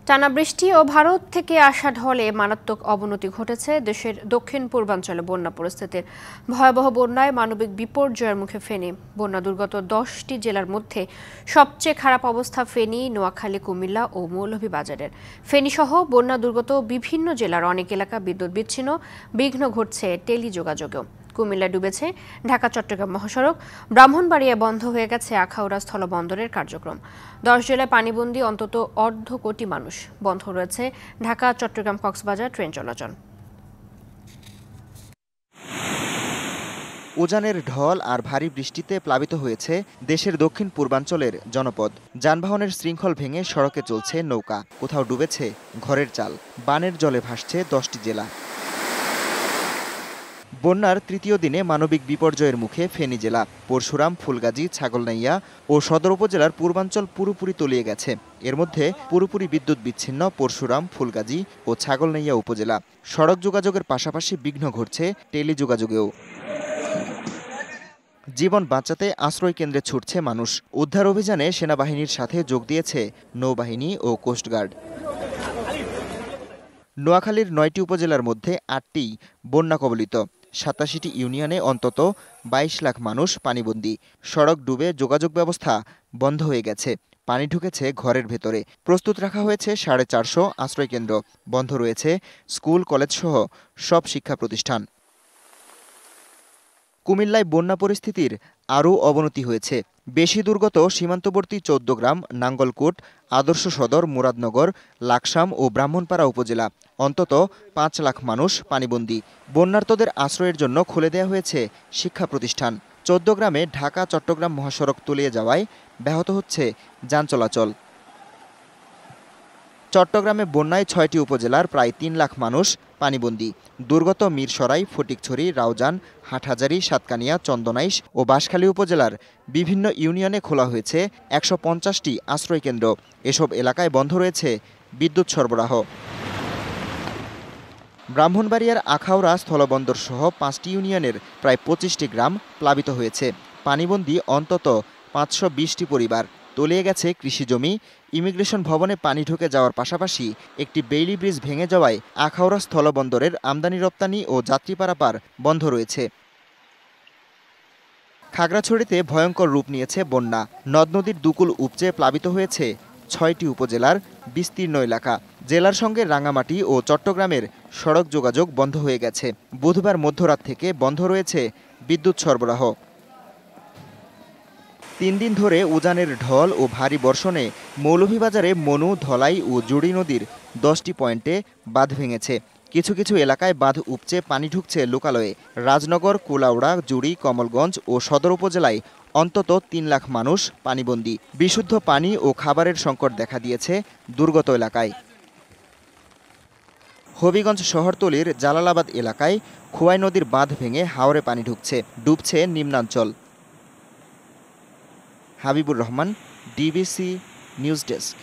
টানা বৃষ্টি ও ভারত থেকে আসা ঢলে মারাত্মক অবনতি ঘটেছে দেশের দক্ষিণ পূর্বাঞ্চলে বন্যা পরিস্থিতির। ভয়াবহ বন্যায় মানবিক বিপর্যয়ের মুখে ফেনী। বন্যা দুর্গত 10টি জেলার মধ্যে সবচেয়ে খারাপ অবস্থা ফেনী, নোয়াখালী, কুমিল্লা ও মৌলভীবাজারের। ফেনীসহ বন্যা দুর্গত বিভিন্ন জেলার অনেক এলাকা বিদ্যুৎ বিচ্ছিন্ন, বিঘ্ন ঘটছে টেলিযোগাযোগেও। কুমিল্লা ডুবেছে ঢাকা চট্টগ্রাম মহাসড়ক, ব্রাহ্মণবাড়িয়ায় বন্ধ হয়ে গেছে আখাউড়া স্থলবন্দরের কার্যক্রম। 10 জেলায় পানিবন্দী অন্তত অর্ধ কোটি মানুষ। বন্ধ রয়েছে ঢাকা চট্টগ্রাম কক্সবাজার ট্রেন চলাচল। উজানের ঢল আর ভারী বৃষ্টিতে প্লাবিত হয়েছে দেশের দক্ষিণ পূর্বাঞ্চলের জনপদ। যানবাহনের শৃঙ্খল ভেঙে সড়কে চলছে নৌকা, কোথাও ডুবেছে ঘরের চাল। বানের জলে ভাসছে 10টি জেলা। বন্যার তৃতীয় দিনে মানবিক বিপর্যয়ের মুখে ফেনী জেলা। পরশুরাম, ফুলগাজী, ছাগলনাইয়া ও সদর উপজেলার পূর্বাঞ্চল পুরোপুরি তলিয়ে গেছে। এর মধ্যে পুরোপুরি বিদ্যুৎ বিচ্ছিন্ন পরশুরাম, ফুলগাজী ও ছাগলনাইয়া উপজেলা। সড়ক যোগাযোগের পাশাপাশি বিঘ্ন ঘটছে টেলিযোগাযোগেও। জীবন বাঁচাতে আশ্রয় কেন্দ্রে ছুটছে মানুষ। উদ্ধার অভিযানে সেনাবাহিনীর সাথে যোগ দিয়েছে নৌবাহিনী ও কোস্টগার্ড। নোয়াখালীর 9টি উপজেলার মধ্যে 8টি বন্যা কবলিত। 87টি ইউনিয়নে অন্তত 22 লাখ মানুষ পানিবন্দী। সড়ক ডুবে যোগাযোগ ব্যবস্থা বন্ধ হয়ে গেছে। পানি ঢুকেছে ঘরের ভেতরে। প্রস্তুত রাখা হয়েছে 450 আশ্রয়কেন্দ্র। বন্ধ রয়েছে স্কুল, কলেজসহ সব শিক্ষা প্রতিষ্ঠান। কুমিল্লায় বন্যা পরিস্থিতির আরও অবনতি হয়েছে। বেশি দুর্গত সীমান্তবর্তী 14 গ্রাম, নাঙ্গলকোট, আদর্শ সদর, মুরাদনগর, লাকসাম ও ব্রাহ্মণপাড়া উপজেলা। অন্তত 5 লাখ মানুষ পানিবন্দী। বন্যার্তদের আশ্রয়ের জন্য খুলে দেওয়া হয়েছে শিক্ষা প্রতিষ্ঠান। 14 গ্রামে ঢাকা চট্টগ্রাম মহাসড়ক তলিয়ে যাওয়ায় ব্যাহত হচ্ছে যান চলাচল। চট্টগ্রামে বন্যায় 6টি উপজেলার প্রায় 3 লাখ মানুষ পানিবন্দী। দুর্গত মিরসরাই, ফটিকছড়ি, রাউজান, হাটহাজারী, সাতকানিয়া, চন্দনাইশ ও বাঁশখালী উপজেলার বিভিন্ন ইউনিয়নে খোলা হয়েছে 150টি আশ্রয়কেন্দ্র। এসব এলাকায় বন্ধ রয়েছে বিদ্যুৎ সরবরাহ। ব্রাহ্মণবাড়িয়ার আখাউড়া স্থলবন্দর সহ 5টি ইউনিয়নের প্রায় 25টি গ্রাম প্লাবিত হয়েছে। পানিবন্দী অন্তত 520টি পরিবার। তলিয়ে গেছে কৃষিজমি। ইমিগ্রেশন ভবনে পানি ঢুকে যাওয়ার পাশাপাশি একটি বেইলি ব্রিজ ভেঙে যাওয়ায় আখাউড়া স্থলবন্দরের আমদানি রপ্তানি ও যাত্রী পারাপার বন্ধ রয়েছে। খাগড়াছড়িতে ভয়ঙ্কর রূপ নিয়েছে বন্যা। নদ নদীর দুকুল উপচে প্লাবিত হয়েছে 6টি উপজেলার বিস্তীর্ণ এলাকা। জেলার সঙ্গে রাঙামাটি ও চট্টগ্রামের সড়ক যোগাযোগ বন্ধ হয়ে গেছে। বুধবার মধ্যরাত থেকে বন্ধ রয়েছে বিদ্যুৎ সরবরাহ। 3 দিন ধরে উজানের ঢল ও ভারী বর্ষণে মৌলভীবাজারে মনু, ধলাই ও জুড়ি নদীর 10টি পয়েন্টে বাঁধ ভেঙেছে। কিছু কিছু এলাকায় বাঁধ উপচে পানি ঢুকছে লোকালয়ে। রাজনগর, কুলাউড়া, জুড়ি, কমলগঞ্জ ও সদর উপজেলায় অন্তত 3 লাখ মানুষ পানিবন্দী। বিশুদ্ধ পানি ও খাবারের সংকট দেখা দিয়েছে দুর্গত এলাকায়। হবিগঞ্জ শহরতলির জালালাবাদ এলাকায় খোয়াই নদীর বাঁধ ভেঙে হাওরে পানি ঢুকছে। ডুবছে নিম্নাঞ্চল। Habibur Rahman, DBC news desk.